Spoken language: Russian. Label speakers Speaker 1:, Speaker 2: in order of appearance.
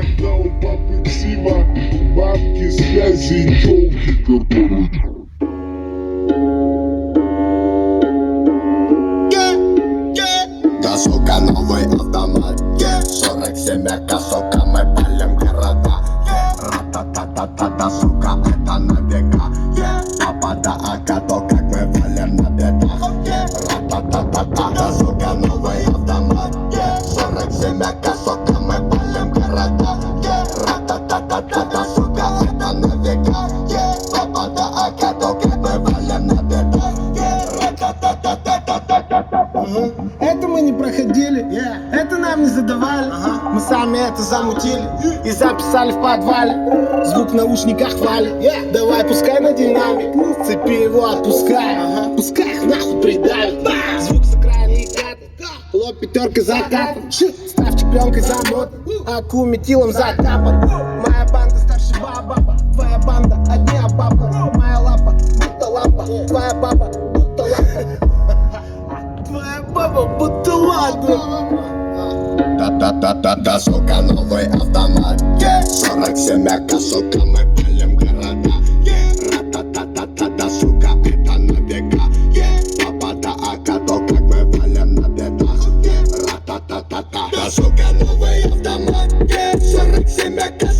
Speaker 1: когда у папы Ксима бабки, связи и тёлки, короче.
Speaker 2: Да, сука, новый автомат 47 ка, сука, мы палим города. Ра-та-та-та-та, да, сука, это на века. Папа да АК, то как мы валим на бедах. Ра-та-та-та-та, да, сука, новый автомат 47 ка, сука, мы палим города. Ра-та-та-та-та, да, сука, это на века. Папа да АК, то как мы валим на бедах.
Speaker 3: Это мы не проходили, это нам не задавали. Мы сами это замутили и записали в подвале. Звук в наушниках валит, давай пускай на динамик. Цепи его отпускай, пускай их нахуй придавит. Звук с окраины катит, лоб пятеркой закатан. Ставчик пленкой замотан, аку метилом закапан. Моя банда старше баба, твоя банда одни обапы. Моя лапа будто лампа, твоя баба будто лампа. Твоя баба будто ладно.
Speaker 2: Да-да-да-да-да, сука, новый автомат 47 ка, сука, мы палим города. Ра-та-та-та-та, сука, это на века. Папа да АК, то как мы валим на бедах. Ра-та-та-та-та, сука, новый автомат 47 ка.